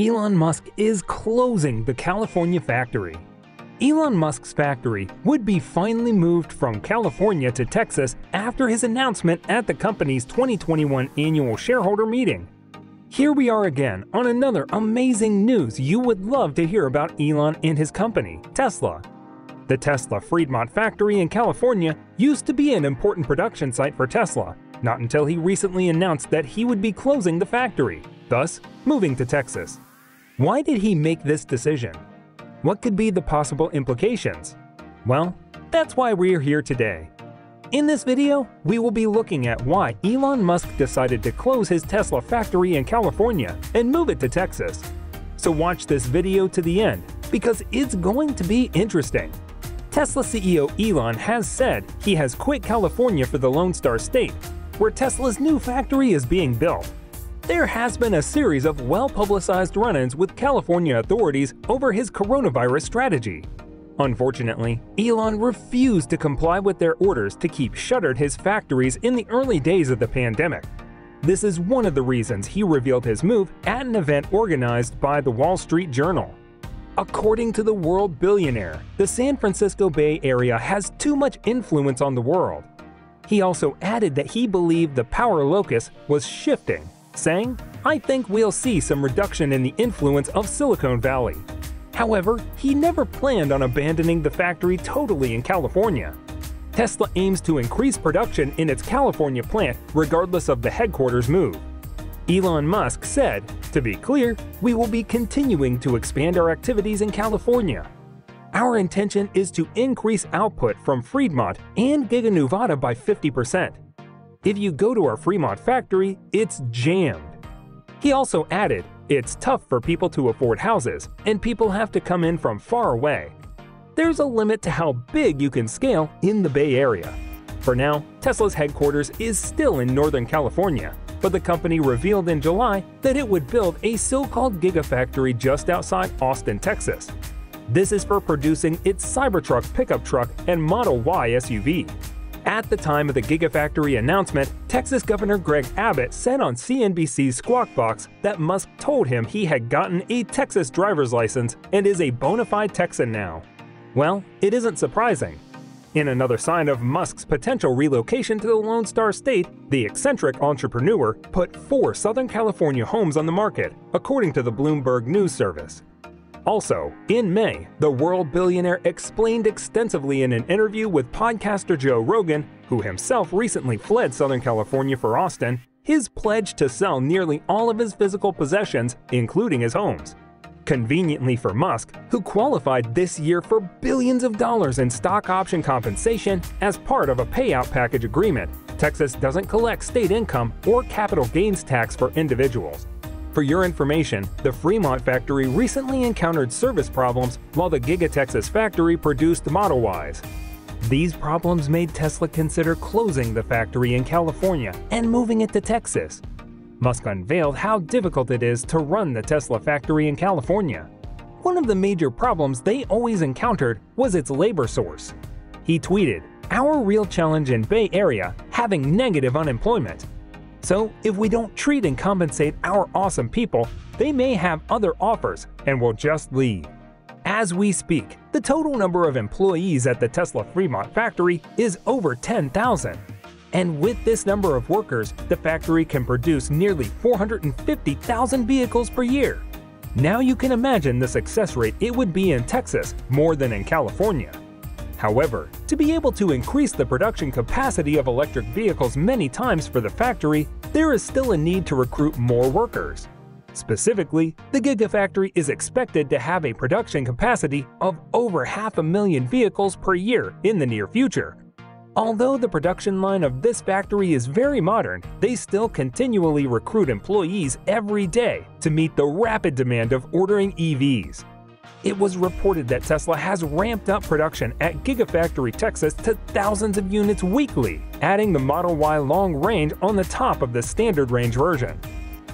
Elon Musk is closing the California factory. Elon Musk's factory would be finally moved from California to Texas after his announcement at the company's 2021 annual shareholder meeting. Here we are again on another amazing news you would love to hear about Elon and his company, Tesla. The Tesla Fremont factory in California used to be an important production site for Tesla, not until he recently announced that he would be closing the factory, thus moving to Texas. Why did he make this decision? What could be the possible implications? Well, that's why we're here today. In this video, we will be looking at why Elon Musk decided to close his Tesla factory in California and move it to Texas. So watch this video to the end, because it's going to be interesting. Tesla CEO Elon has said he has quit California for the Lone Star State, where Tesla's new factory is being built. There has been a series of well-publicized run-ins with California authorities over his coronavirus strategy. Unfortunately, Elon refused to comply with their orders to keep shuttered his factories in the early days of the pandemic. This is one of the reasons he revealed his move at an event organized by the Wall Street Journal. According to the world billionaire, the San Francisco Bay Area has too much influence on the world. He also added that he believed the power locus was shifting, saying, "I think we'll see some reduction in the influence of Silicon Valley." However, he never planned on abandoning the factory totally in California. Tesla aims to increase production in its California plant regardless of the headquarters move. Elon Musk said, "To be clear, we will be continuing to expand our activities in California. Our intention is to increase output from Fremont and Giga Nevada by 50%. If you go to our Fremont factory, it's jammed." He also added, "It's tough for people to afford houses, and people have to come in from far away. There's a limit to how big you can scale in the Bay Area." For now, Tesla's headquarters is still in Northern California, but the company revealed in July that it would build a so-called Gigafactory just outside Austin, Texas. This is for producing its Cybertruck pickup truck and Model Y SUV. At the time of the Gigafactory announcement, Texas Governor Greg Abbott said on CNBC's Squawk Box that Musk told him he had gotten a Texas driver's license and is a bona fide Texan now. Well, it isn't surprising. In another sign of Musk's potential relocation to the Lone Star State, the eccentric entrepreneur put 4 Southern California homes on the market, according to the Bloomberg News Service. Also, in May, the world billionaire explained extensively in an interview with podcaster Joe Rogan, who himself recently fled Southern California for Austin, his pledge to sell nearly all of his physical possessions, including his homes. Conveniently for Musk, who qualified this year for billions of dollars in stock option compensation as part of a payout package agreement, Texas doesn't collect state income or capital gains tax for individuals. For your information, the Fremont factory recently encountered service problems while the Giga Texas factory produced Model Ys. These problems made Tesla consider closing the factory in California and moving it to Texas. Musk unveiled how difficult it is to run the Tesla factory in California. One of the major problems they always encountered was its labor source. He tweeted, "Our real challenge in Bay Area, having negative unemployment. So, if we don't treat and compensate our awesome people, they may have other offers and will just leave." As we speak, the total number of employees at the Tesla Fremont factory is over 10,000. And with this number of workers, the factory can produce nearly 450,000 vehicles per year. Now you can imagine the success rate it would be in Texas more than in California. However, to be able to increase the production capacity of electric vehicles many times for the factory, there is still a need to recruit more workers. Specifically, the Gigafactory is expected to have a production capacity of over 500,000 vehicles per year in the near future. Although the production line of this factory is very modern, they still continually recruit employees every day to meet the rapid demand of ordering EVs. It was reported that Tesla has ramped up production at Gigafactory Texas to thousands of units weekly, adding the Model Y long range on the top of the standard range version.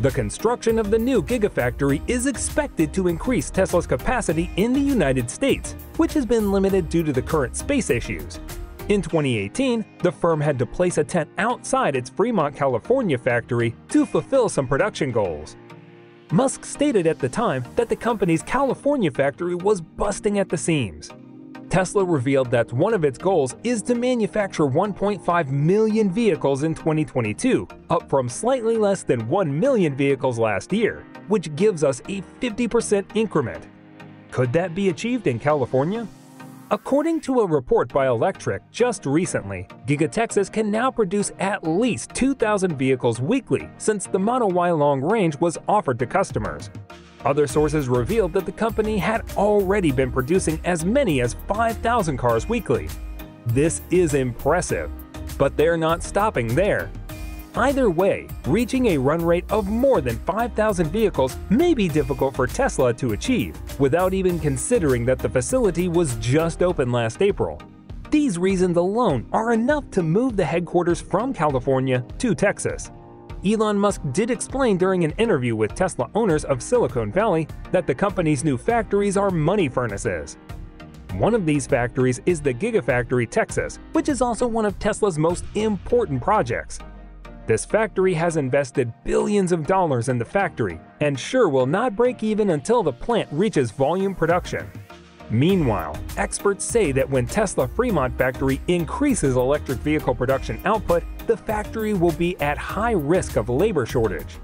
The construction of the new Gigafactory is expected to increase Tesla's capacity in the United States, which has been limited due to the current space issues. In 2018, the firm had to place a tent outside its Fremont, California factory to fulfill some production goals. Musk stated at the time that the company's California factory was busting at the seams. Tesla revealed that one of its goals is to manufacture 1.5 million vehicles in 2022, up from slightly less than 1 million vehicles last year, which gives us a 50% increment. Could that be achieved in California? According to a report by Electric just recently, Gigafactory can now produce at least 2,000 vehicles weekly since the Model Y long range was offered to customers. Other sources revealed that the company had already been producing as many as 5,000 cars weekly. This is impressive, but they're not stopping there. Either way, reaching a run rate of more than 5,000 vehicles may be difficult for Tesla to achieve, without even considering that the facility was just opened last April. These reasons alone are enough to move the headquarters from California to Texas. Elon Musk did explain during an interview with Tesla owners of Silicon Valley that the company's new factories are money furnaces. One of these factories is the Gigafactory, Texas, which is also one of Tesla's most important projects. This factory has invested billions of dollars in the factory and sure will not break even until the plant reaches volume production. Meanwhile, experts say that when Tesla Fremont factory increases electric vehicle production output, the factory will be at high risk of labor shortage.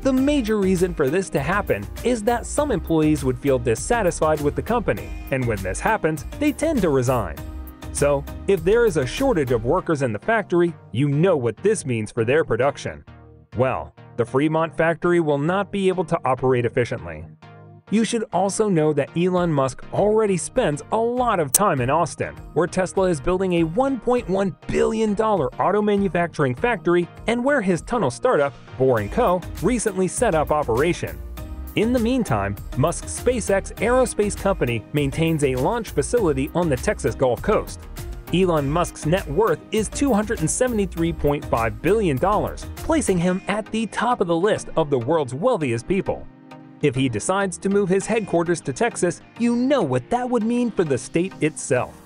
The major reason for this to happen is that some employees would feel dissatisfied with the company, and when this happens, they tend to resign. So, if there is a shortage of workers in the factory, you know what this means for their production. Well, the Fremont factory will not be able to operate efficiently. You should also know that Elon Musk already spends a lot of time in Austin, where Tesla is building a $1.1 billion auto manufacturing factory and where his tunnel startup, Bohr & Co., recently set up operation. In the meantime, Musk's SpaceX aerospace company maintains a launch facility on the Texas Gulf Coast. Elon Musk's net worth is $273.5 billion, placing him at the top of the list of the world's wealthiest people. If he decides to move his headquarters to Texas, you know what that would mean for the state itself.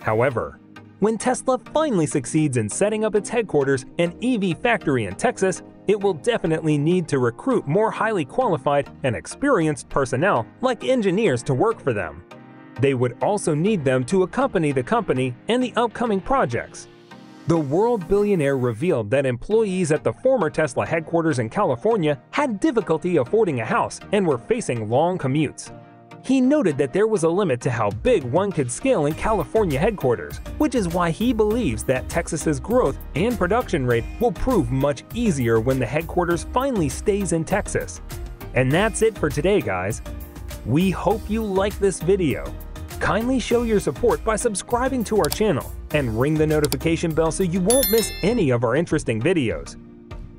However, when Tesla finally succeeds in setting up its headquarters and EV factory in Texas, it will definitely need to recruit more highly qualified and experienced personnel like engineers to work for them. They would also need them to accompany the company and the upcoming projects. The world billionaire revealed that employees at the former Tesla headquarters in California had difficulty affording a house and were facing long commutes. He noted that there was a limit to how big one could scale in California headquarters, which is why he believes that Texas's growth and production rate will prove much easier when the headquarters finally stays in Texas. And that's it for today, guys. We hope you like this video. Kindly show your support by subscribing to our channel and ring the notification bell so you won't miss any of our interesting videos.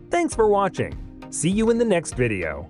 Thanks for watching. See you in the next video.